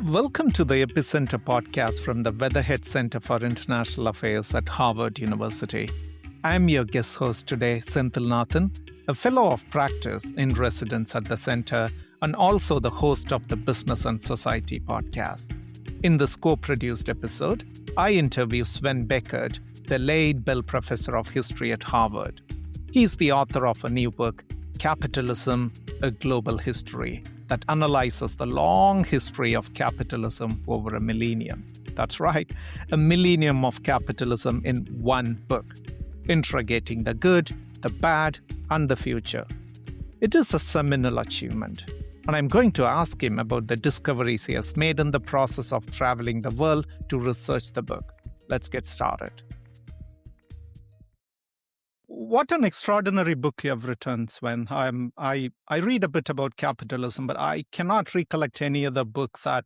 Welcome to the Epicenter podcast from the Weatherhead Center for International Affairs at Harvard University. I'm your guest host today, Senthil Nathan, a fellow of practice in residence at the center and also the host of the Business and Society podcast. In this co-produced episode, I interview Sven Beckert, the Lade Bell Professor of History at Harvard. He's the author of a new book, Capitalism, A Global History, that analyzes the long history of capitalism over a millennium. That's right, a millennium of capitalism in one book, interrogating the good, the bad, and the future. It is a seminal achievement, and I'm going to ask him about the discoveries he has made in the process of traveling the world to research the book. Let's get started. What an extraordinary book you have written, Sven. I read a bit about capitalism, but I cannot recollect any other book that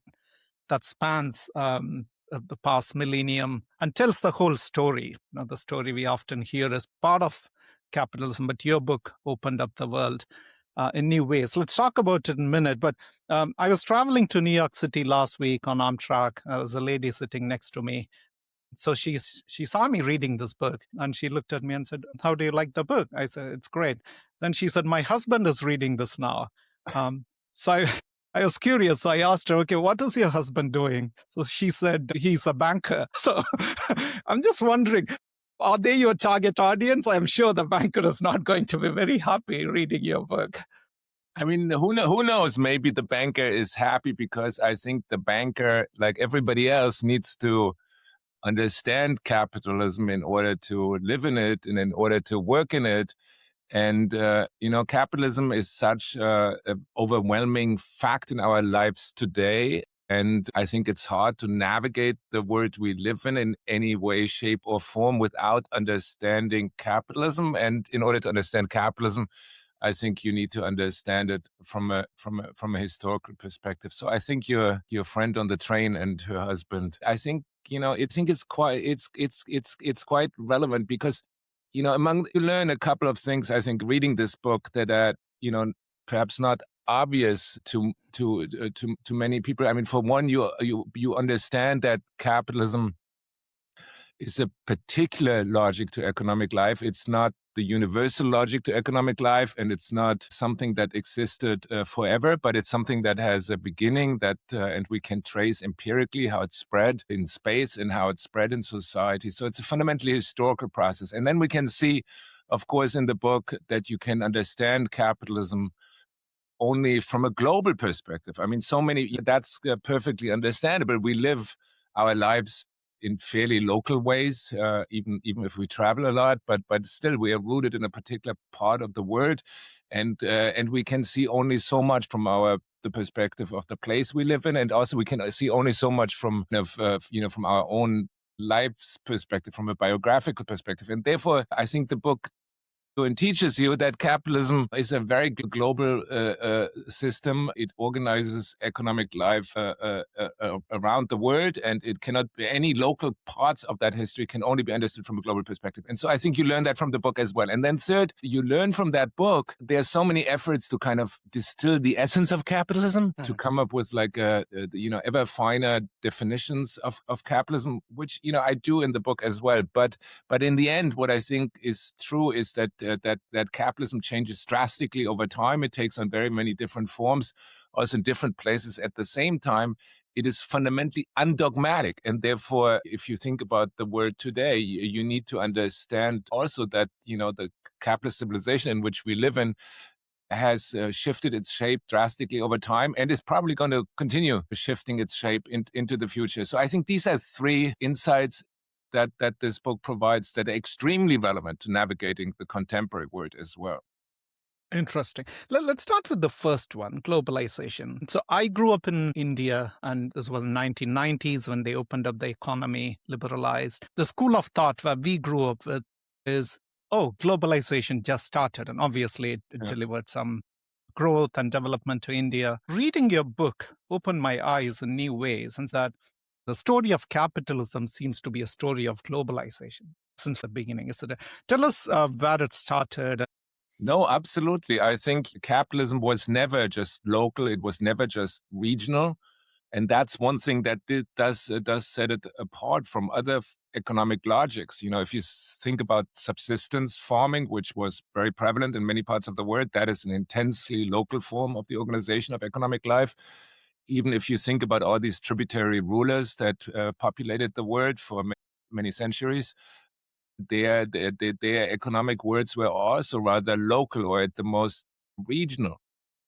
spans the past millennium and tells the whole story. The story we often hear is part of capitalism, but your book opened up the world in new ways. Let's talk about it in a minute. But I was traveling to New York City last week on Amtrak. There was a lady sitting next to me. So she saw me reading this book and she looked at me and said, "How do you like the book?" I said, "It's great." Then she said, "My husband is reading this now." So I was curious. So I asked her, "Okay, what is your husband doing?" So she said, "He's a banker." So I'm just wondering, are they your target audience? I'm sure the banker is not going to be very happy reading your book. I mean, who knows? Maybe the banker is happy because I think the banker, like everybody else, needs to understand capitalism in order to live in it and in order to work in it. And, capitalism is such an overwhelming fact in our lives today. And I think it's hard to navigate the world we live in any way, shape, or form without understanding capitalism. And in order to understand capitalism, I think you need to understand it from a historical perspective. So I think your friend on the train and her husband, I think it's quite relevant because, you learn a couple of things, I think, reading this book that are, perhaps not obvious to many people. I mean, for one, you understand that capitalism is a particular logic to economic life. It's not the universal logic to economic life, and it's not something that existed forever, but it's something that has a beginning and we can trace empirically how it spread in space and how it spread in society. So it's a fundamentally historical process. And then we can see, of course, in the book that you can understand capitalism only from a global perspective. I mean, that's perfectly understandable. We live our lives in fairly local ways, even if we travel a lot, but still we are rooted in a particular part of the world, and we can see only so much from the perspective of the place we live in, and also we can see only so much from from our own life's perspective, from a biographical perspective, and therefore I think the book and teaches you that capitalism is a very global system. It organizes economic life around the world, and it cannot be any local parts of that history can only be understood from a global perspective. And so I think you learn that from the book as well. And then third, you learn from that book, there's so many efforts to kind of distill the essence of capitalism, to come up with like ever finer definitions of capitalism, which I do in the book as well. But in the end, what I think is true is that capitalism changes drastically over time. It takes on very many different forms, also in different places at the same time. It is fundamentally undogmatic. And therefore, if you think about the world today, you need to understand also that, the capitalist civilization in which we live in has shifted its shape drastically over time and is probably going to continue shifting its shape into the future. So I think these are three insights that this book provides that are extremely relevant to navigating the contemporary world as well. Interesting. Let's start with the first one, globalization. So I grew up in India, and this was in the 1990s when they opened up the economy, liberalized. The school of thought where we grew up with is, globalization just started. And obviously it delivered some growth and development to India. Reading your book opened my eyes in new ways, and that the story of capitalism seems to be a story of globalization since the beginning. So tell us where it started. No, absolutely. I think capitalism was never just local. It was never just regional. And that's one thing that does set it apart from other economic logics. If you think about subsistence farming, which was very prevalent in many parts of the world, that is an intensely local form of the organization of economic life. Even if you think about all these tributary rulers that populated the world for many centuries, their economic words were also rather local or at the most regional.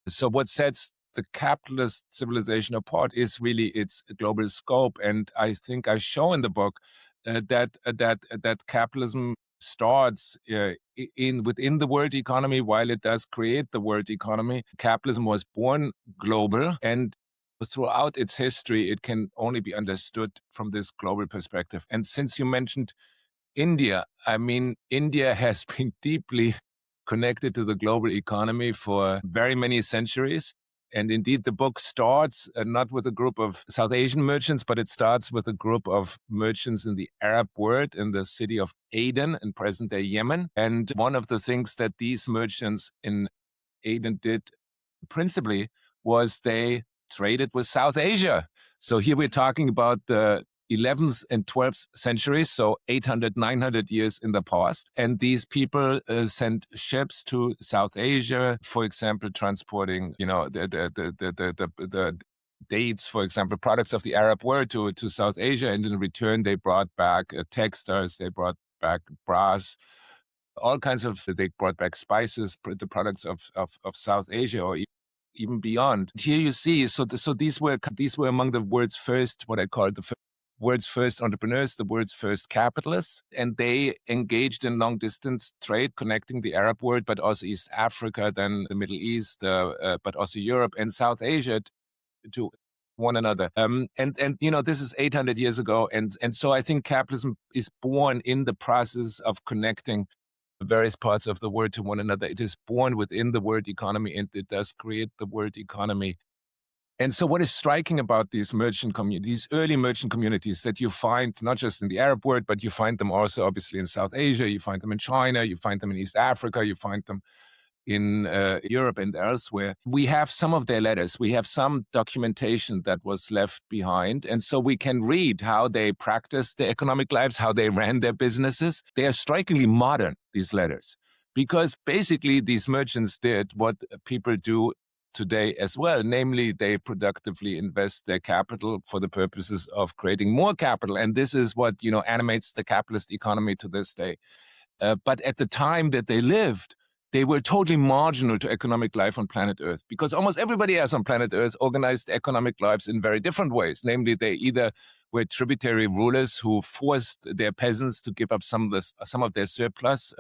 So what sets the capitalist civilization apart is really its global scope. And I think I show in the book that capitalism starts within the world economy. While it does create the world economy, capitalism was born global, and throughout its history, it can only be understood from this global perspective. And since you mentioned India, I mean, India has been deeply connected to the global economy for very many centuries. And indeed, the book starts not with a group of South Asian merchants, but it starts with a group of merchants in the Arab world in the city of Aden in present-day Yemen. And one of the things that these merchants in Aden did principally was they traded with South Asia. So here we're talking about the 11th and 12th centuries, so 800, 900 years in the past. And these people sent ships to South Asia, for example, transporting, the dates, for example, products of the Arab world to South Asia. And in return, they brought back textiles, they brought back brass, all kinds of, they brought back spices, the products of South Asia or even beyond. Here you see, so these were among the world's first, what I call the world's first entrepreneurs, the world's first capitalists, and they engaged in long-distance trade, connecting the Arab world, but also East Africa, then the Middle East, but also Europe and South Asia to one another. And this is 800 years ago, and so I think capitalism is born in the process of connecting various parts of the world to one another. It is born within the world economy, and it does create the world economy. And so what is striking about these early merchant communities that you find not just in the Arab world, but you find them also obviously in South Asia, you find them in China, you find them in East Africa, you find them in Europe and elsewhere. We have some of their letters. We have some documentation that was left behind. And so we can read how they practiced their economic lives, how they ran their businesses. They are strikingly modern, these letters, because basically these merchants did what people do today as well. Namely, they productively invest their capital for the purposes of creating more capital. And this is what, animates the capitalist economy to this day. But at the time that they lived, they were totally marginal to economic life on planet Earth, because almost everybody else on planet Earth organized economic lives in very different ways. Namely, they either were tributary rulers who forced their peasants to give up some of their surplus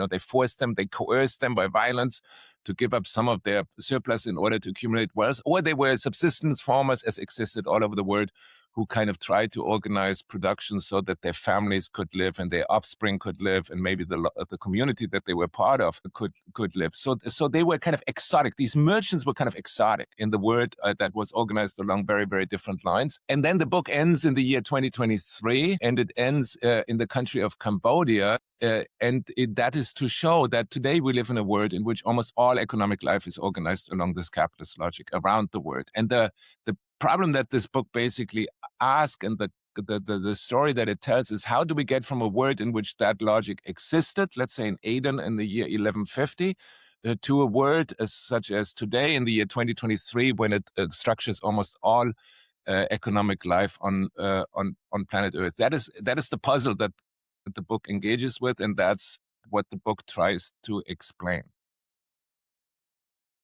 they forced them, they coerced them by violence to give up some of their surplus in order to accumulate wealth, or they were subsistence farmers, as existed all over the world, who kind of tried to organize production so that their families could live and their offspring could live, and maybe the community that they were part of could live. So they were kind of exotic. These merchants were kind of exotic in the world that was organized along very, very different lines. And then the book ends in the year 2023, and it ends in the country of Cambodia. That is to show that today we live in a world in which almost all economic life is organized along this capitalist logic around the world. And the problem that this book basically asks, and the story that it tells, is how do we get from a world in which that logic existed, let's say in Aden in the year 1150, to a world such as today in the year 2023, when it structures almost all economic life on planet Earth. That is the puzzle that the book engages with, and that's what the book tries to explain.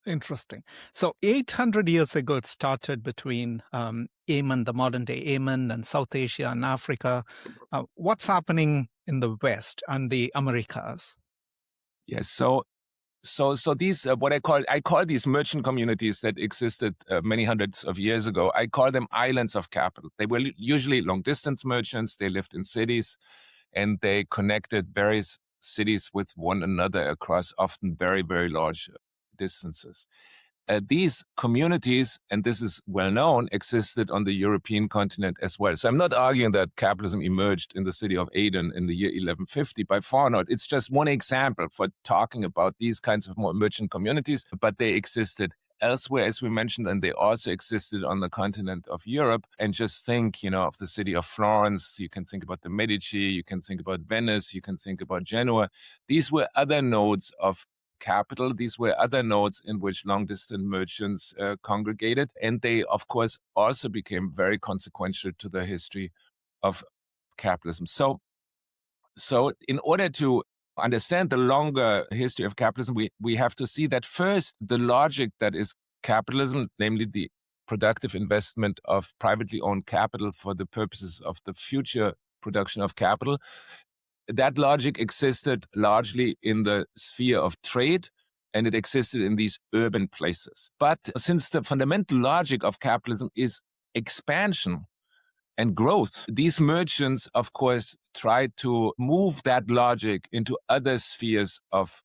Interesting. So 800 years ago, it started between Yemen, the modern-day Yemen, and South Asia and Africa. What's happening in the West and the Americas? Yes. So these what I call these merchant communities that existed many hundreds of years ago. I call them islands of capital. They were usually long-distance merchants. They lived in cities, and they connected various cities with one another across often very, very large distances. These communities, and this is well known, existed on the European continent as well. So I'm not arguing that capitalism emerged in the city of Aden in the year 1150, by far not. It's just one example for talking about these kinds of more merchant communities, but they existed elsewhere, as we mentioned, and they also existed on the continent of Europe. And just think, of the city of Florence. You can think about the Medici. You can think about Venice. You can think about Genoa. These were other nodes of capital. These were other nodes in which long-distance merchants congregated. And they, of course, also became very consequential to the history of capitalism. So in order to understand the longer history of capitalism, we have to see that first, the logic that is capitalism, namely the productive investment of privately owned capital for the purposes of the future production of capital, that logic existed largely in the sphere of trade, and it existed in these urban places. But since the fundamental logic of capitalism is expansion and growth, these merchants, of course, try to move that logic into other spheres of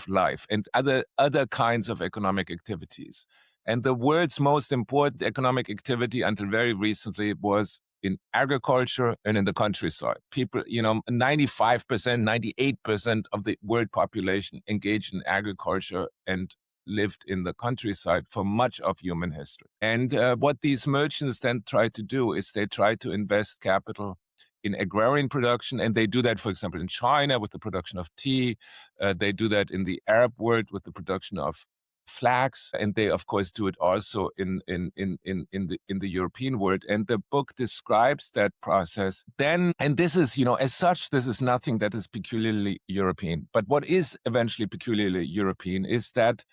life and other kinds of economic activities. And the world's most important economic activity until very recently was in agriculture and in the countryside. People, 95%, 98% of the world population engaged in agriculture and lived in the countryside for much of human history. And what these merchants then try to do is they try to invest capital in agrarian production, and they do that, for example, in China with the production of tea. They do that in the Arab world with the production of flax, and they, of course, do it also in the European world. And the book describes that process. Then, and this is, as such, this is nothing that is peculiarly European. But what is eventually peculiarly European is that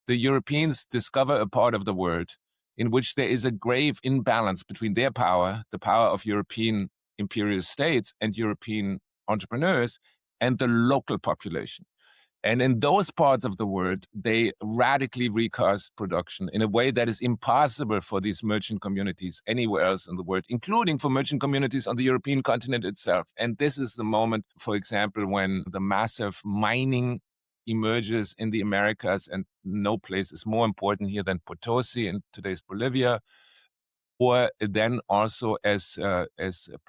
the Europeans discover a part of the world in which there is a grave imbalance between their power, the power of European imperial states and European entrepreneurs, and the local population. And in those parts of the world, they radically recast production in a way that is impossible for these merchant communities anywhere else in the world, including for merchant communities on the European continent itself. And this is the moment, for example, when the massive mining emerges in the Americas, and no place is more important here than Potosi in today's Bolivia. Or then also as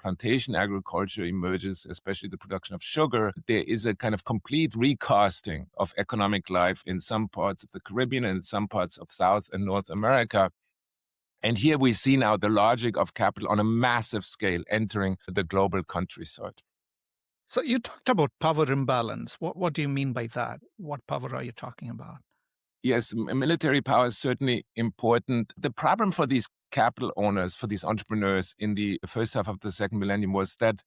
plantation agriculture emerges, especially the production of sugar, there is a kind of complete recasting of economic life in some parts of the Caribbean and in some parts of South and North America. And here we see now the logic of capital on a massive scale entering the global countryside. So you talked about power imbalance. What do you mean by that? What power are you talking about? Yes, military power is certainly important. The problem for these capital owners, for these entrepreneurs in the first half of the second millennium was that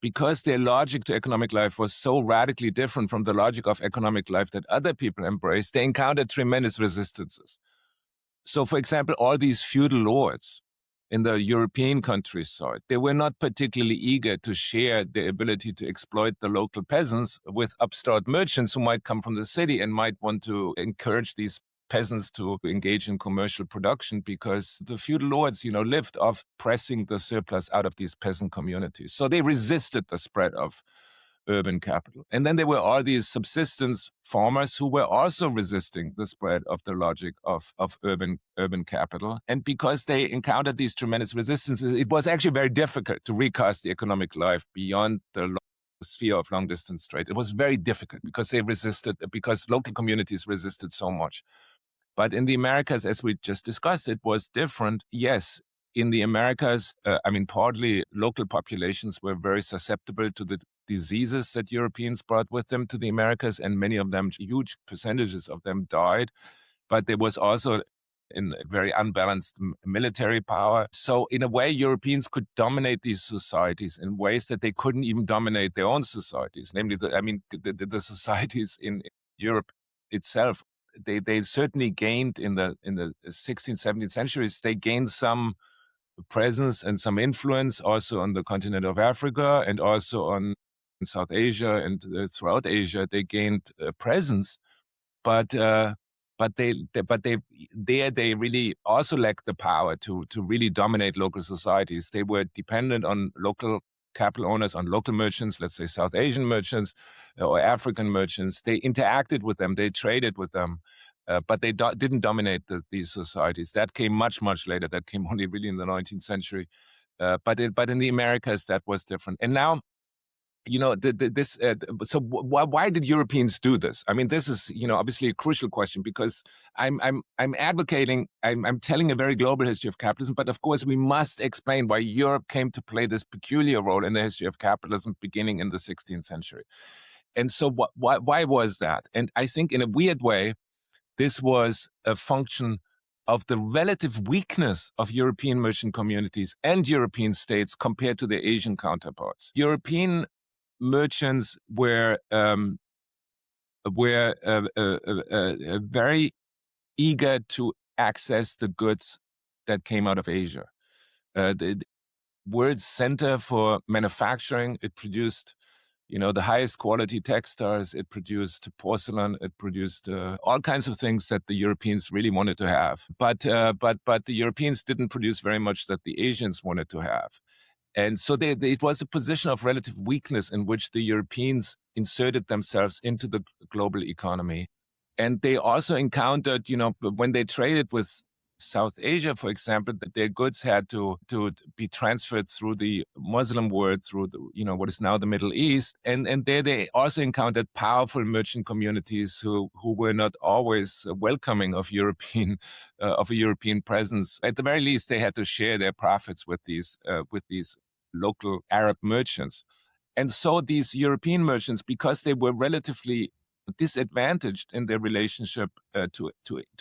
because their logic to economic life was so radically different from the logic of economic life that other people embraced, they encountered tremendous resistances. So, for example, all these feudal lords in the European countryside, they were not particularly eager to share their ability to exploit the local peasants with upstart merchants who might come from the city and might want to encourage these peasants to engage in commercial production, because the feudal lords, lived off pressing the surplus out of these peasant communities. So they resisted the spread of urban capital. And then there were all these subsistence farmers who were also resisting the spread of the logic of urban capital. And because they encountered these tremendous resistances, it was actually very difficult to recast the economic life beyond the sphere of long-distance trade. It was very difficult because local communities resisted so much. But in the Americas, as we just discussed, it was different. Yes, in the Americas, partly local populations were very susceptible to the diseases that Europeans brought with them to the Americas, and many of them, huge percentages of them, died. But there was also a very unbalanced military power. So in a way, Europeans could dominate these societies in ways that they couldn't even dominate their own societies, namely the societies in Europe itself. They certainly gained in the 16th, 17th centuries, they gained some presence and some influence also on the continent of Africa and also in South Asia and throughout Asia. They gained presence, but they really also lacked the power to really dominate local societies. They were dependent on local capital owners, on local merchants, let's say South Asian merchants or African merchants. They interacted with them, they traded with them, but they didn't dominate these societies. That came much, much later. That came only really in the 19th century. But in the Americas, that was different. And now why did Europeans do this? I mean, this is, obviously a crucial question, because I'm advocating, I'm telling a very global history of capitalism, but of course we must explain why Europe came to play this peculiar role in the history of capitalism beginning in the 16th century. And so why was that? And I think in a weird way, this was a function of the relative weakness of European merchant communities and European states compared to their Asian counterparts. European merchants were very eager to access the goods that came out of Asia. The word center for manufacturing, it produced, the highest quality textiles, it produced porcelain, it produced all kinds of things that the Europeans really wanted to have. But the Europeans didn't produce very much that the Asians wanted to have. And so it was a position of relative weakness in which the Europeans inserted themselves into the global economy. And they also encountered, when they traded with South Asia, for example, that their goods had to be transferred through the Muslim world, through the, what is now the Middle East. And there they also encountered powerful merchant communities who were not always welcoming of of a European presence. At the very least, they had to share their profits with these local Arab merchants. And so these European merchants, because they were relatively disadvantaged in their relationship to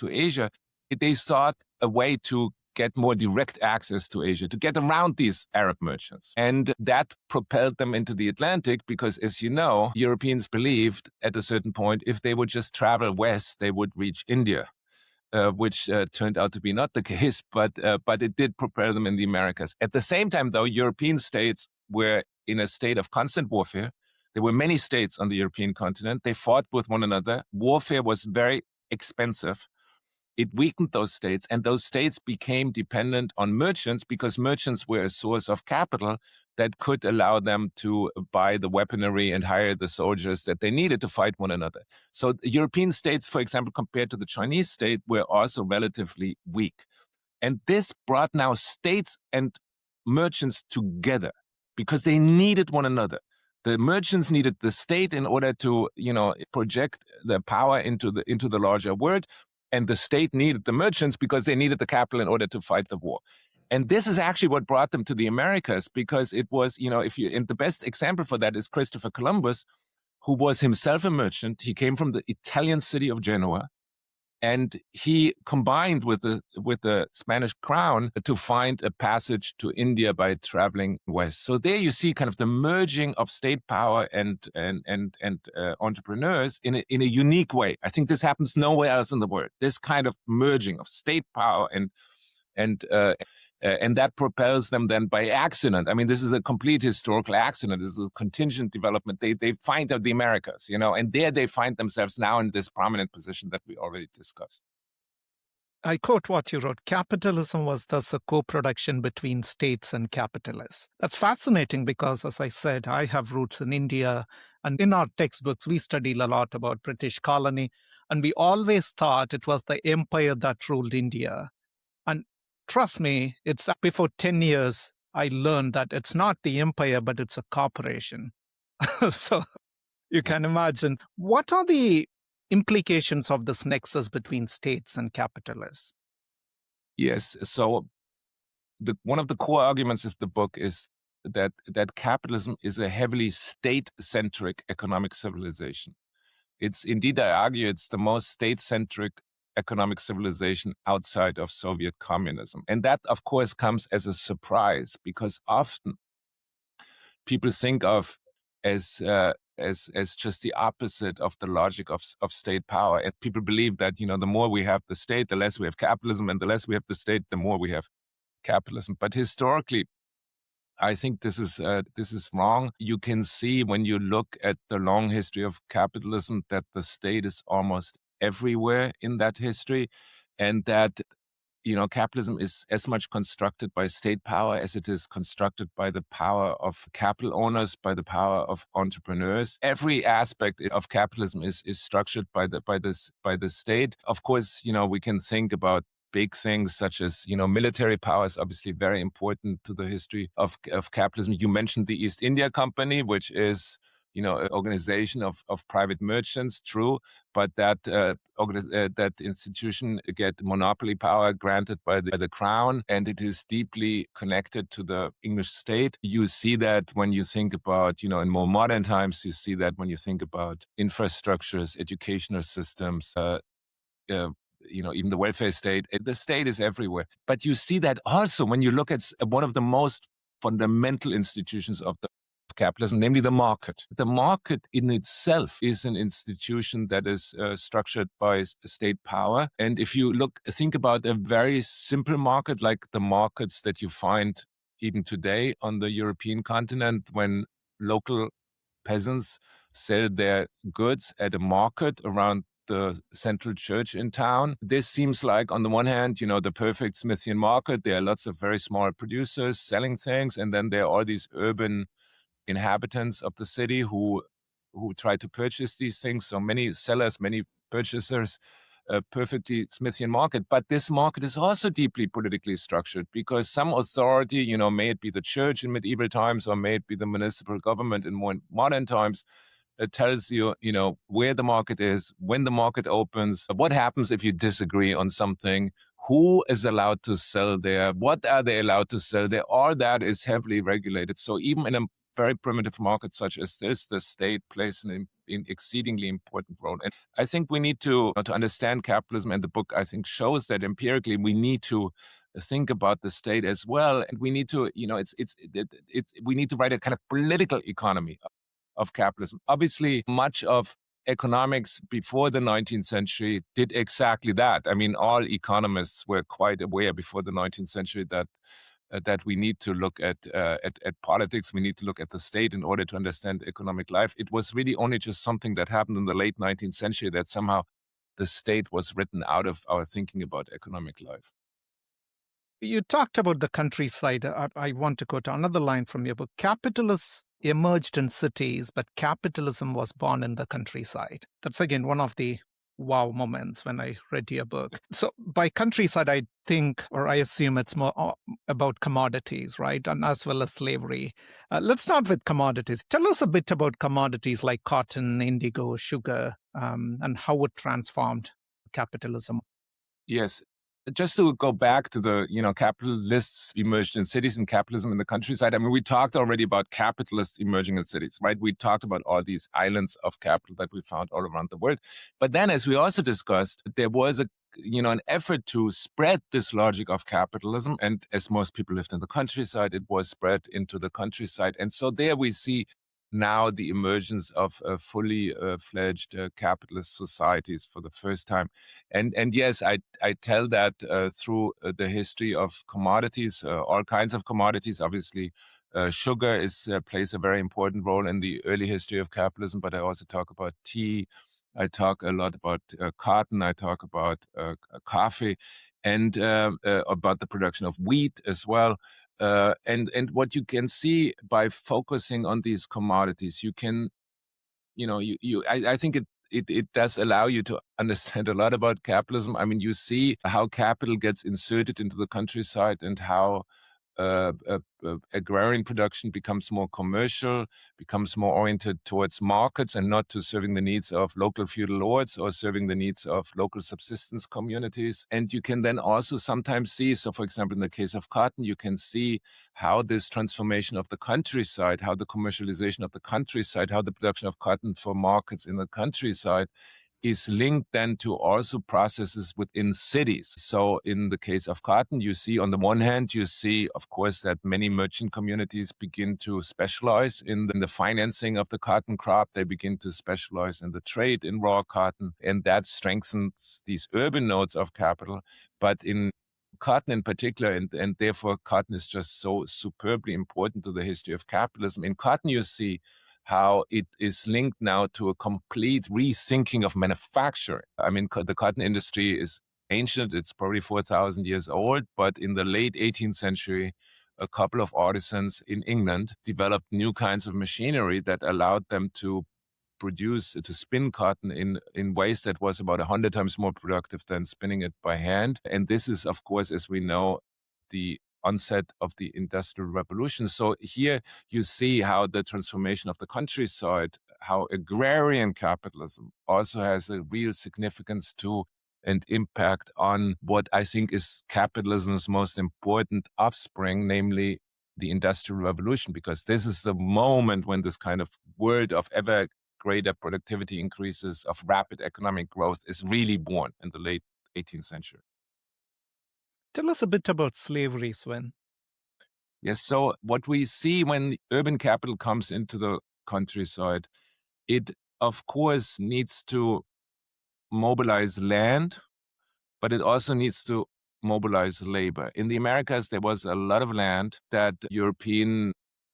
Asia, they sought a way to get more direct access to Asia, to get around these Arab merchants. And that propelled them into the Atlantic because, as you know, Europeans believed at a certain point, if they would just travel west, they would reach India. Which turned out to be not the case, but it did propel them in the Americas. At the same time, though, European states were in a state of constant warfare. There were many states on the European continent. They fought with one another. Warfare was very expensive. It weakened those states, and those states became dependent on merchants because merchants were a source of capital that could allow them to buy the weaponry and hire the soldiers that they needed to fight one another. So European states, for example, compared to the Chinese state, were also relatively weak. And this brought now states and merchants together because they needed one another. The merchants needed the state in order to, project their power into the larger world. And the state needed the merchants because they needed the capital in order to fight the war. And this is actually what brought them to the Americas, because it was, and the best example for that is Christopher Columbus, who was himself a merchant. He came from the Italian city of Genoa, and he combined with the Spanish crown to find a passage to India by traveling west. So there you see kind of the merging of state power and entrepreneurs in a unique way. I think this happens nowhere else in the world. This kind of merging of state power and that propels them then by accident. I mean, this is a complete historical accident. This is a contingent development. They find out the Americas, and there they find themselves now in this prominent position that we already discussed. I quote what you wrote: capitalism was thus a co-production between states and capitalists. That's fascinating because, as I said, I have roots in India, and in our textbooks, we studied a lot about British colony, and we always thought it was the empire that ruled India. And trust me, it's before 10 years, I learned that it's not the empire, but it's a corporation. So you can imagine, what are the implications of this nexus between states and capitalists? Yes. So one of the core arguments of the book is that capitalism is a heavily state-centric economic civilization. It's indeed, I argue, it's the most state-centric economic civilization outside of Soviet communism. And that, of course, comes as a surprise because often people think of as just the opposite of the logic of state power. And people believe that, the more we have the state, the less we have capitalism, and the less we have the state, the more we have capitalism. But historically, I think this is wrong. You can see when you look at the long history of capitalism that the state is almost everywhere in that history, and that capitalism is as much constructed by state power as it is constructed by the power of capital owners, by the power of entrepreneurs. Every aspect of capitalism is structured by the state. Of course, we can think about big things such as, military power is obviously very important to the history of capitalism. You mentioned the East India Company, which is, an organization of private merchants, true, but that institution get monopoly power granted by the crown, and it is deeply connected to the English state. You see that when you think about, in more modern times, you see that when you think about infrastructures, educational systems, even the welfare state. The state is everywhere. But you see that also when you look at one of the most fundamental institutions of the capitalism, namely the market. The market in itself is an institution that is structured by state power. And if you think about a very simple market, like the markets that you find even today on the European continent, when local peasants sell their goods at a market around the central church in town. This seems like, on the one hand, the perfect Smithian market. There are lots of very small producers selling things, and then there are all these urban inhabitants of the city who try to purchase these things. So many sellers, many purchasers, a perfectly Smithian market. But this market is also deeply politically structured because some authority, may it be the church in medieval times or may it be the municipal government in more modern times, it tells you, where the market is, when the market opens, what happens if you disagree on something, who is allowed to sell there, what are they allowed to sell there. All that is heavily regulated. So even in a very primitive market such as this, the state plays an exceedingly important role. And I think we need to understand capitalism, and the book, I think, shows that empirically we need to think about the state as well. And we need to, we need to write a kind of political economy of capitalism. Obviously, much of economics before the 19th century did exactly that. I mean, all economists were quite aware before the 19th century that we need to look at politics, we need to look at the state in order to understand economic life. It was really only just something that happened in the late 19th century that somehow the state was written out of our thinking about economic life. You talked about the countryside. I want to quote another line from your book. Capitalists emerged in cities, but capitalism was born in the countryside. That's again one of the wow moments when I read your book. So by countryside, I think, or I assume it's more about commodities, right? And as well as slavery. Let's start with commodities. Tell us a bit about commodities like cotton, indigo, sugar, and how it transformed capitalism. Yes. Just to go back to the, capitalists emerged in cities and capitalism in the countryside. I mean, we talked already about capitalists emerging in cities, right? We talked about all these islands of capital that we found all around the world. But then, as we also discussed, there was an effort to spread this logic of capitalism. And as most people lived in the countryside, it was spread into the countryside. And so there we see now the emergence of fully fledged capitalist societies for the first time. And yes, I tell that through the history of commodities, all kinds of commodities. Obviously, sugar plays a very important role in the early history of capitalism, but I also talk about tea. I talk a lot about cotton. I talk about coffee, and about the production of wheat as well. And what you can see by focusing on these commodities, you can, I think it does allow you to understand a lot about capitalism. I mean, you see how capital gets inserted into the countryside and how agrarian production becomes more commercial, becomes more oriented towards markets and not to serving the needs of local feudal lords or serving the needs of local subsistence communities. And you can then also sometimes see, so for example, in the case of cotton, you can see how this transformation of the countryside, how the commercialization of the countryside, how the production of cotton for markets in the countryside is linked then to also processes within cities. So in the case of cotton, you see on the one hand, you see, of course, that many merchant communities begin to specialize in the financing of the cotton crop. They begin to specialize in the trade in raw cotton, and that strengthens these urban nodes of capital. But in cotton in particular, and therefore cotton is just so superbly important to the history of capitalism. In cotton, you see how it is linked now to a complete rethinking of manufacturing. I mean, the cotton industry is ancient. It's probably 4,000 years old. But in the late 18th century, a couple of artisans in England developed new kinds of machinery that allowed them to produce, to spin cotton in ways that was about 100 times more productive than spinning it by hand. And this is, of course, as we know, the onset of the Industrial Revolution. So here you see how the transformation of the countryside, how agrarian capitalism also has a real significance to and impact on what I think is capitalism's most important offspring, namely the Industrial Revolution, because this is the moment when this kind of world of ever greater productivity increases, of rapid economic growth is really born in the late 18th century. Tell us a bit about slavery, Sven. Yes, so what we see when urban capital comes into the countryside, it of course needs to mobilize land, but it also needs to mobilize labor. In the Americas, there was a lot of land that European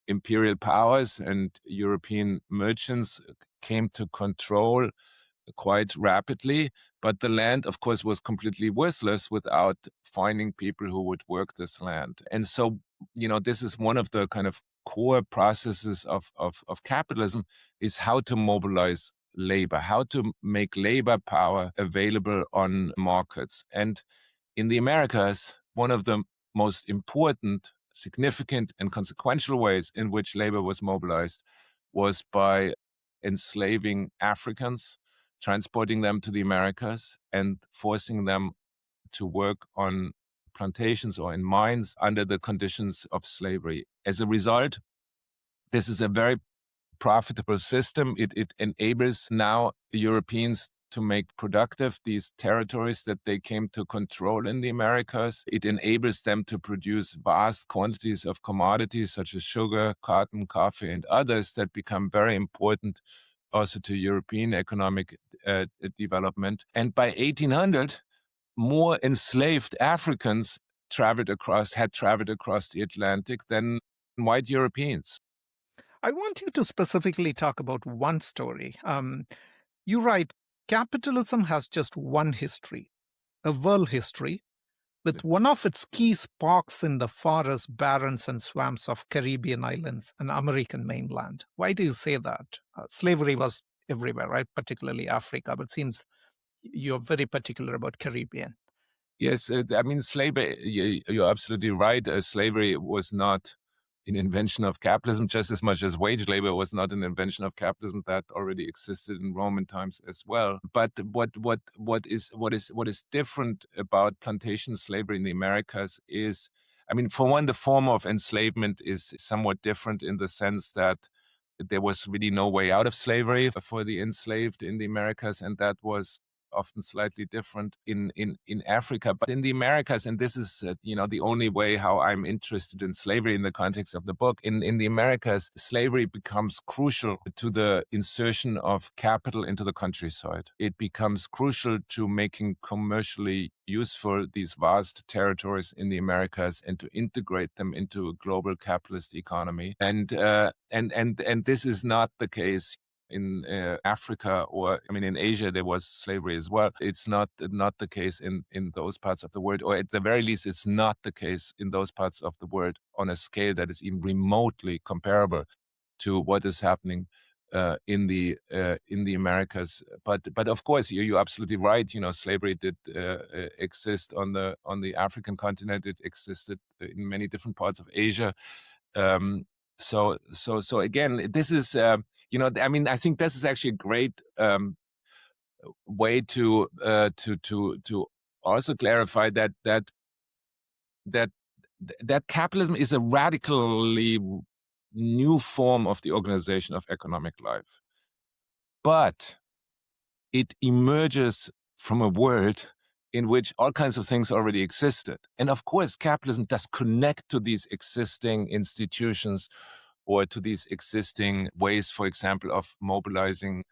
imperial powers and European merchants came to control quite rapidly. But the land, of course, was completely worthless without finding people who would work this land. And so, this is one of the kind of core processes of capitalism, is how to mobilize labor, how to make labor power available on markets. And in the Americas, one of the most important, significant, and consequential ways in which labor was mobilized was by enslaving Africans, transporting them to the Americas, and forcing them to work on plantations or in mines under the conditions of slavery. As a result, this is a very profitable system. It enables now Europeans to make productive these territories that they came to control in the Americas. It enables them to produce vast quantities of commodities such as sugar, cotton, coffee, and others that become very important also to European economic development. And by 1800, more enslaved Africans had traveled across the Atlantic than white Europeans. I want you to specifically talk about one story. You write, capitalism has just one history, a world history, with one of its key sparks in the forests, barrens, and swamps of Caribbean islands and American mainland. Why do you say that? Slavery was everywhere, right? Particularly Africa, but it seems you're very particular about Caribbean. Yes, I mean, slavery, you're absolutely right. Slavery was not an invention of capitalism, just as much as wage labor was not an invention of capitalism. That already existed in Roman times as well. But what is different about plantation slavery in the Americas is, I mean, for one, the form of enslavement is somewhat different in the sense that there was really no way out of slavery for the enslaved in the Americas, and that was often slightly different in Africa. But in the Americas, and this is the only way how I'm interested in slavery in the context of the book, in the Americas, slavery becomes crucial to the insertion of capital into the countryside. It becomes crucial to making commercially useful these vast territories in the Americas and to integrate them into a global capitalist economy. And this is not the case in Africa, or I mean in Asia there was slavery as well. It's not the case in those parts of the world, or at the very least it's not the case in those parts of the world on a scale that is even remotely comparable to what is happening in the Americas. But of course you're absolutely right. Slavery did exist on the African continent. It existed in many different parts of Asia. So again, this is I mean, I think this is actually a great way to also clarify that capitalism is a radically new form of the organization of economic life, but it emerges from a world in which all kinds of things already existed. And of course, capitalism does connect to these existing institutions or to these existing ways, for example, of mobilizing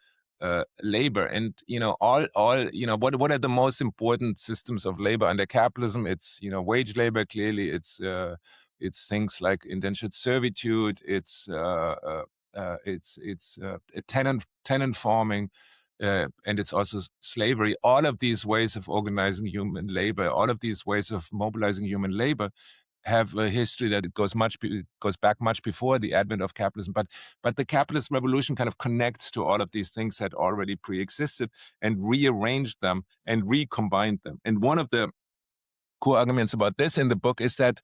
labor. And, what are the most important systems of labor under capitalism? It's, wage labor, clearly. It's things like indentured servitude. It's tenant farming. And it's also slavery. All of these ways of organizing human labor, all of these ways of mobilizing human labor have a history that it goes back much before the advent of capitalism. But the capitalist revolution kind of connects to all of these things that already pre-existed and rearranged them and recombined them. And one of the core arguments about this in the book is that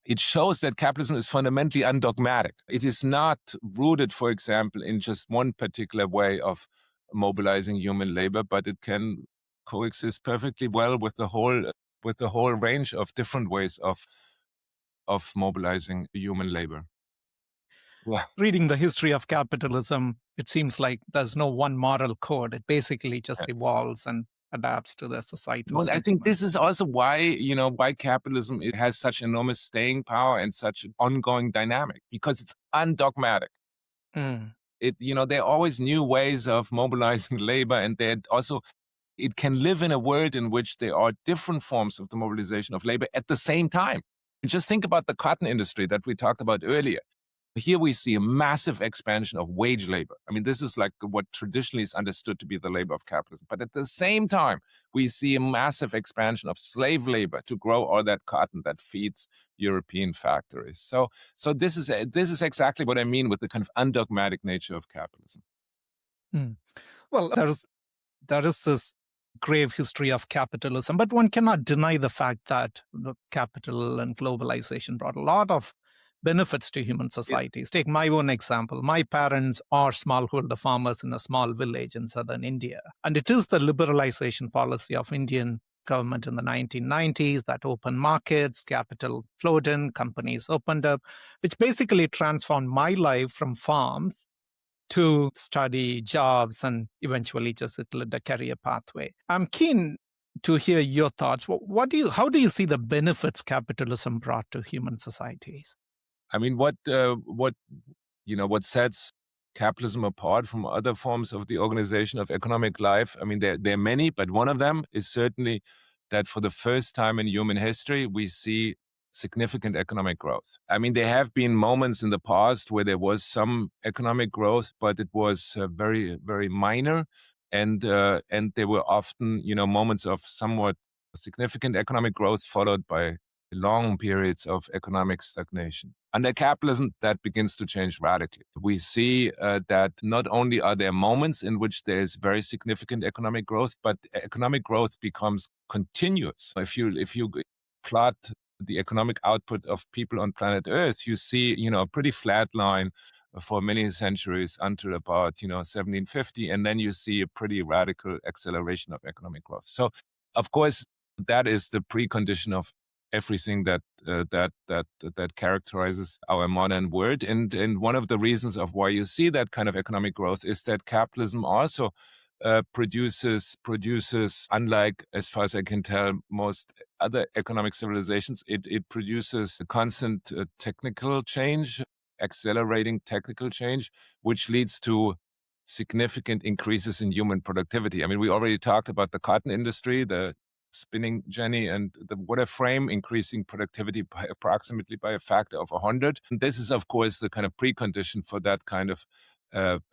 it shows that capitalism is fundamentally undogmatic. It is not rooted, for example, in just one particular way of mobilizing human labor, but it can coexist perfectly well with the whole range of different ways of mobilizing human labor. Yeah. Reading the history of capitalism, it seems like there's no one moral code. It basically just evolves and adapts to the societal Well, I think sentiment. this is also why capitalism it has such enormous staying power and such an ongoing dynamic, because it's undogmatic. Mm. There are always new ways of mobilizing labor, and it can live in a world in which there are different forms of the mobilization of labor at the same time. Just think about the cotton industry that we talked about earlier. Here we see a massive expansion of wage labor. I mean, this is like what traditionally is understood to be the labor of capitalism. But at the same time, we see a massive expansion of slave labor to grow all that cotton that feeds European factories. So this is exactly what I mean with the kind of undogmatic nature of capitalism. Mm. Well, there is this grave history of capitalism, but one cannot deny the fact that the capital and globalization brought a lot of benefits to human Yes. societies. Take my own example. My parents are smallholder farmers in a small village in southern India. And it is the liberalization policy of Indian government in the 1990s that opened markets, capital flowed in, companies opened up, which basically transformed my life from farms to study, jobs, and eventually just it led a career pathway. I'm keen to hear your thoughts. How do you see the benefits capitalism brought to human societies? I mean, what sets capitalism apart from other forms of the organization of economic life? I mean, there are many, but one of them is certainly that for the first time in human history, we see significant economic growth. I mean, there have been moments in the past where there was some economic growth, but it was very, very minor. And there were often, moments of somewhat significant economic growth followed by long periods of economic stagnation. Under capitalism, that begins to change radically. We see that not only are there moments in which there is very significant economic growth, but economic growth becomes continuous. If you plot the economic output of people on planet Earth, you see, a pretty flat line for many centuries until about, 1750, and then you see a pretty radical acceleration of economic growth. So, of course, that is the precondition of everything that characterizes our modern world. And one of the reasons of why you see that kind of economic growth is that capitalism also produces, unlike, as far as I can tell, most other economic civilizations, it produces a constant technical change, accelerating technical change, which leads to significant increases in human productivity. I mean, we already talked about the cotton industry, the spinning jenny and the water frame increasing productivity by approximately by a factor of 100. And this is, of course, the kind of precondition for that kind of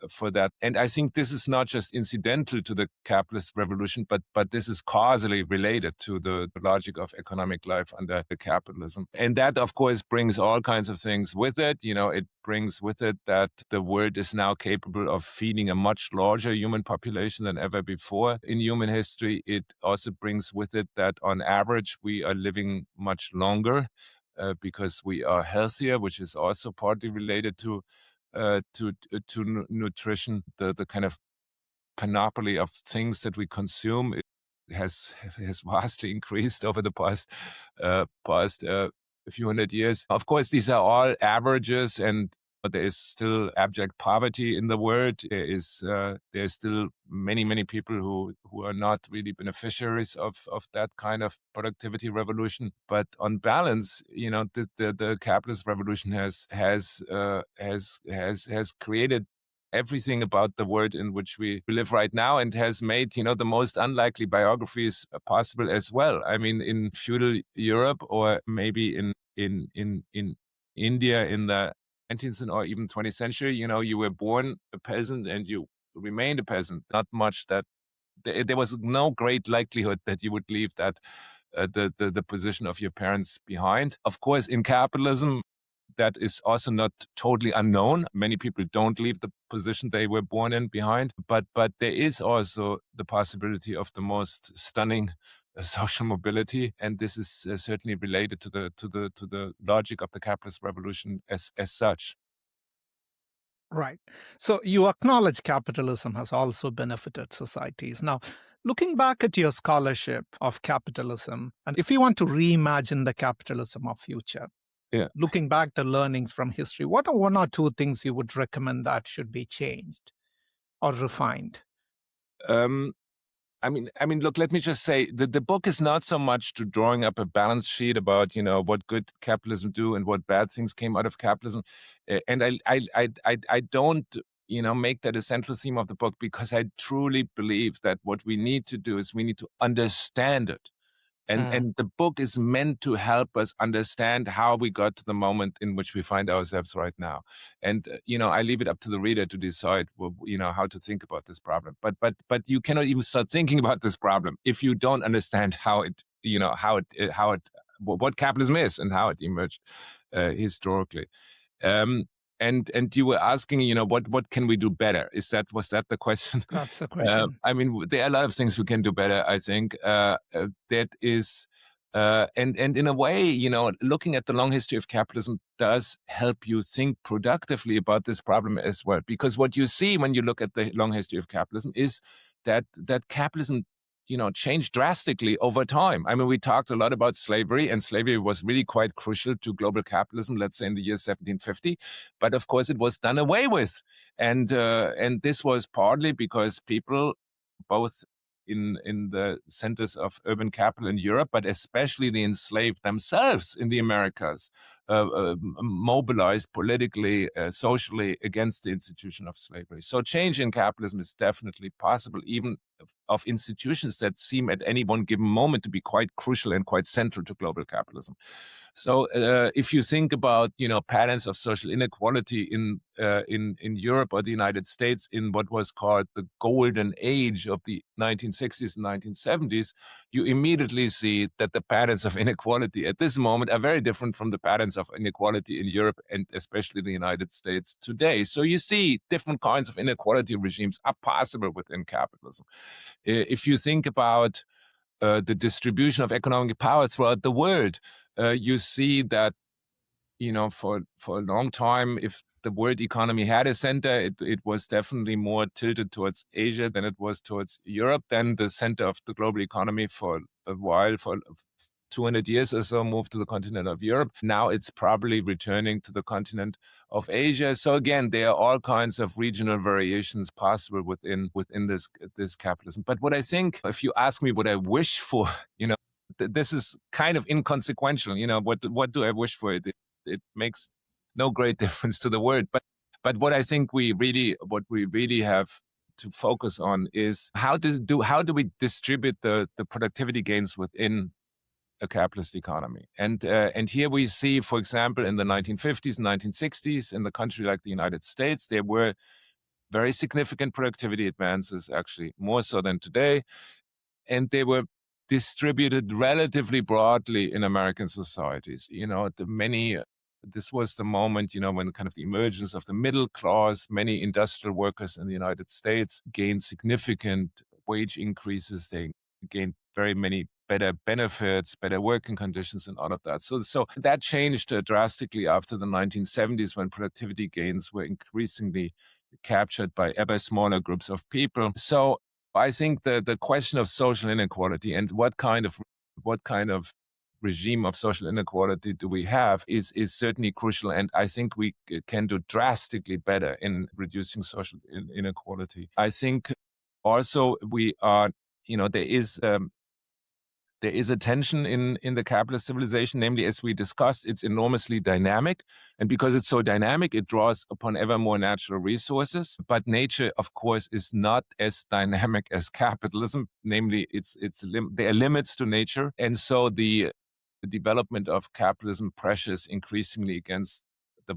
for that. And I think this is not just incidental to the capitalist revolution, but this is causally related to the logic of economic life under the capitalism. And that, of course, brings all kinds of things with it. It brings with it that the world is now capable of feeding a much larger human population than ever before in human history. It also brings with it that on average, we are living much longer because we are healthier, which is also partly related to nutrition. The kind of panoply of things that we consume has vastly increased over the past few hundred years. Of course, these are all averages, and there is still abject poverty in the world. There's still many people who are not really beneficiaries of that kind of productivity revolution. But on balance, the capitalist revolution has created everything about the world in which we live right now, and has made, the most unlikely biographies possible as well. I mean, in feudal Europe, or maybe in India in the 19th or even 20th century, you were born a peasant and you remained a peasant. Not much that there was no great likelihood that you would leave that the position of your parents behind. Of course, in capitalism, that is also not totally unknown. Many people don't leave the position they were born in behind, but there is also the possibility of the most stunning social mobility, and this is certainly related to the logic of the capitalist revolution as such. Right. So you acknowledge capitalism has also benefited societies. Now, looking back at your scholarship of capitalism, and if you want to reimagine the capitalism of future, Yeah. looking back the learnings from history, what are one or two things you would recommend that should be changed or refined? Um, look, let me just say that the book is not so much to drawing up a balance sheet about, what good capitalism do and what bad things came out of capitalism. And I don't, make that a central theme of the book, because I truly believe that what we need to do is we need to understand it. And the book is meant to help us understand how we got to the moment in which we find ourselves right now. And I leave it up to the reader to decide, how to think about this problem. But you cannot even start thinking about this problem if you don't understand what capitalism is and how it emerged historically. Um, and you were asking, what can we do better? Was that the question? That's the question. There are a lot of things we can do better, I think. That is, and in a way, looking at the long history of capitalism does help you think productively about this problem as well. Because what you see when you look at the long history of capitalism is that capitalism, changed drastically over time. We talked a lot about slavery, and slavery was really quite crucial to global capitalism, let's say in the year 1750. But of course, it was done away with. And this was partly because people, both in the centers of urban capital in Europe, but especially the enslaved themselves in the Americas, mobilized politically, socially against the institution of slavery. So change in capitalism is definitely possible, even of institutions that seem at any one given moment to be quite crucial and quite central to global capitalism. So if you think about patterns of social inequality in Europe or the United States in what was called the golden age of the 1960s and 1970s, you immediately see that the patterns of inequality at this moment are very different from the patterns of inequality in Europe and especially the United States today. So you see different kinds of inequality regimes are possible within capitalism. If you think about the distribution of economic power throughout the world, you see that, for a long time, if the world economy had a center, it was definitely more tilted towards Asia than it was towards Europe. Then the center of the global economy for a while, for 200 years or so, moved to the continent of Europe. Now it's probably returning to the continent of Asia. So again, there are all kinds of regional variations possible within this capitalism. But what I think, if you ask me what I wish for, this is kind of inconsequential. What do I wish for? It makes no great difference to the world. But what I think what we really have to focus on is how do we distribute the productivity gains within a capitalist economy. And here we see, for example, in the 1950s and 1960s, in the country like the United States, there were very significant productivity advances, actually more so than today. And they were distributed relatively broadly in American societies. This was the moment, when kind of the emergence of the middle class, many industrial workers in the United States gained significant wage increases. They gained very many better benefits, better working conditions, and all of that. So that changed drastically after the 1970s, when productivity gains were increasingly captured by ever smaller groups of people. So I think the question of social inequality and what kind of regime of social inequality do we have is certainly crucial. And I think we can do drastically better in reducing social inequality. I think also there is a tension in the capitalist civilization, namely, as we discussed, it's enormously dynamic. And because it's so dynamic, it draws upon ever more natural resources. But nature, of course, is not as dynamic as capitalism. Namely, there are limits to nature. And so the development of capitalism pressures increasingly against the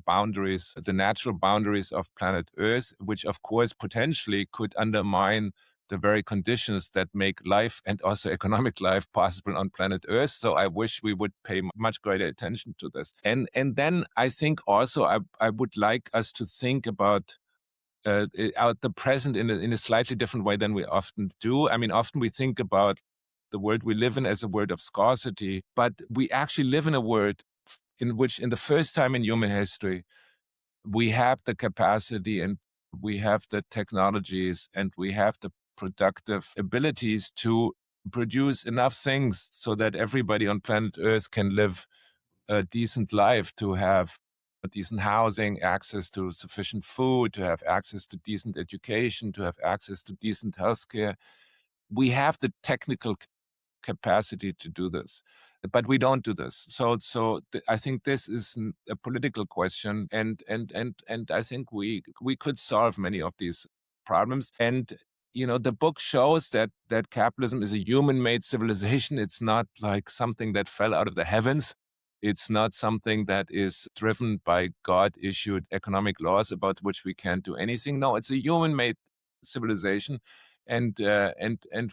natural boundaries of planet Earth, which, of course, potentially could undermine the very conditions that make life and also economic life possible on planet Earth. So I wish we would pay much greater attention to this. And then I think also I would like us to think about out the present in a slightly different way than we often do. I mean, often we think about the world we live in as a world of scarcity, but we actually live in a world in which, in the first time in human history, we have the capacity and we have the technologies and we have the productive abilities to produce enough things so that everybody on planet Earth can live a decent life, to have a decent housing, access to sufficient food, to have access to decent education, to have access to decent healthcare. We have the technical capacity to do this, but we don't do this. I think this is a political question, and I think we could solve many of these problems. And the book shows that capitalism is a human-made civilization. It's not like something that fell out of the heavens. It's not something that is driven by God-issued economic laws about which we can't do anything. No, it's a human-made civilization, and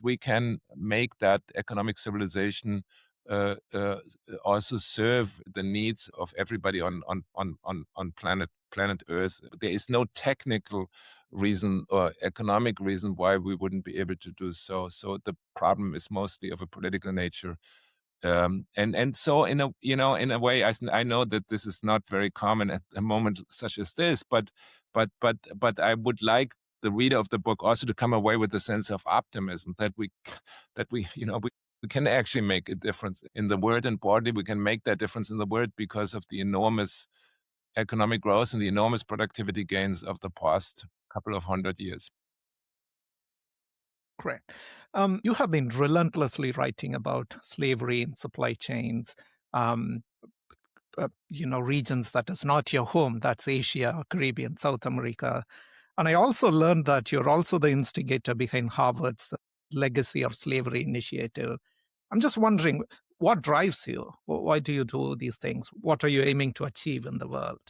we can make that economic civilization also serve the needs of everybody on planet Earth. There is no technical reason or economic reason why we wouldn't be able to do so. So the problem is mostly of a political nature. And so in a way, I know that this is not very common at a moment such as this, but I would like the reader of the book also to come away with a sense of optimism that we we can actually make a difference in the world, and partly we can make that difference in the world because of the enormous economic growth and the enormous productivity gains of the past couple of 100 years. Great. You have been relentlessly writing about slavery in supply chains, um, regions that is not your home. That's Asia, Caribbean, South America. And I also learned that you're also the instigator behind Harvard's Legacy of Slavery initiative. I'm just wondering, what drives you? Why do you do these things? What are you aiming to achieve in the world?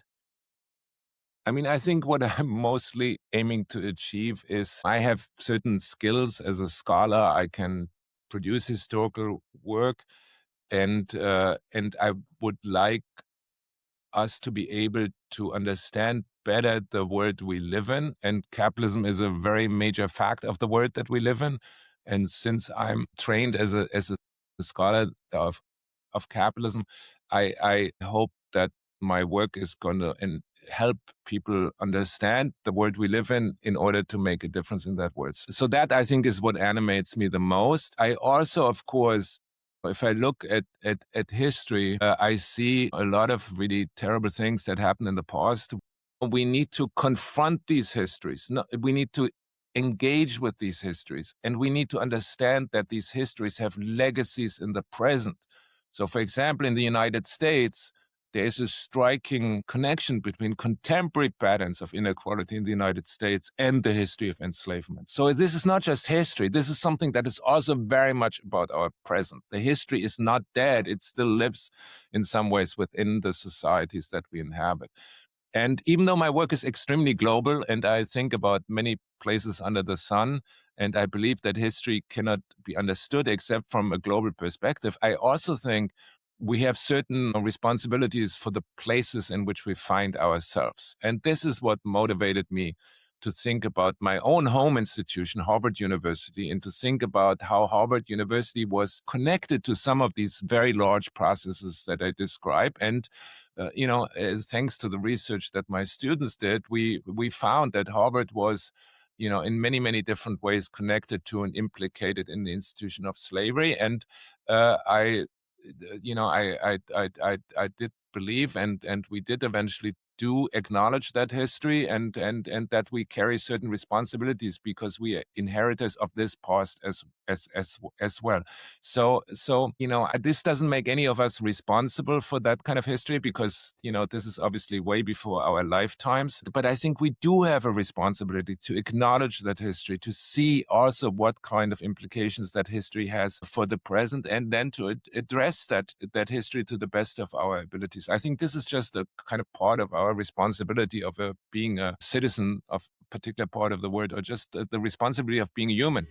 I mean, I think what I'm mostly aiming to achieve is I have certain skills as a scholar. I can produce historical work, and I would like us to be able to understand better the world we live in. And capitalism is a very major fact of the world that we live in. And since I'm trained as a scholar of capitalism, I hope that my work is going to help people understand the world we live in order to make a difference in that world. So that, I think, is what animates me the most. I also, of course, if I look at history, I see a lot of really terrible things that happened in the past. We need to confront these histories. No, we need to engage with these histories, and we need to understand that these histories have legacies in the present. So, for example, in the United States, there is a striking connection between contemporary patterns of inequality in the United States and the history of enslavement. So this is not just history. This is something that is also very much about our present. The history is not dead. It still lives in some ways within the societies that we inhabit. And even though my work is extremely global and I think about many places under the sun, and I believe that history cannot be understood except from a global perspective, I also think we have certain responsibilities for the places in which we find ourselves. And this is what motivated me to think about my own home institution, Harvard University, and to think about how Harvard University was connected to some of these very large processes that I describe. And, thanks to the research that my students did, we found that Harvard was, in many, many different ways connected to and implicated in the institution of slavery. And I did believe, and we did eventually do acknowledge that history, and that we carry certain responsibilities because we are inheritors of this past as well. So this doesn't make any of us responsible for that kind of history because this is obviously way before our lifetimes. But I think we do have a responsibility to acknowledge that history, to see also what kind of implications that history has for the present, and then to address that history to the best of our abilities. I think this is just a kind of part of our responsibility of being a citizen of particular part of the world, or just the responsibility of being a human.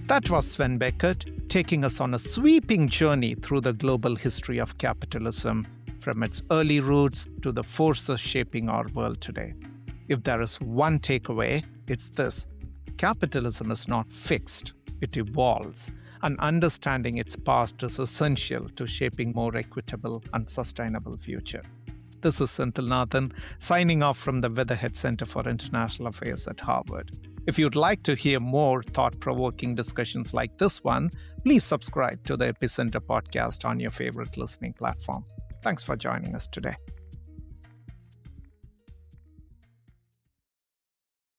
That was Sven Beckert taking us on a sweeping journey through the global history of capitalism, from its early roots to the forces shaping our world today. If there is one takeaway, it's this: capitalism is not fixed, it evolves, and understanding its past is essential to shaping more equitable and sustainable future. This is Senthil Nathan, signing off from the Weatherhead Center for International Affairs at Harvard. If you'd like to hear more thought-provoking discussions like this one, please subscribe to the Epicenter podcast on your favorite listening platform. Thanks for joining us today.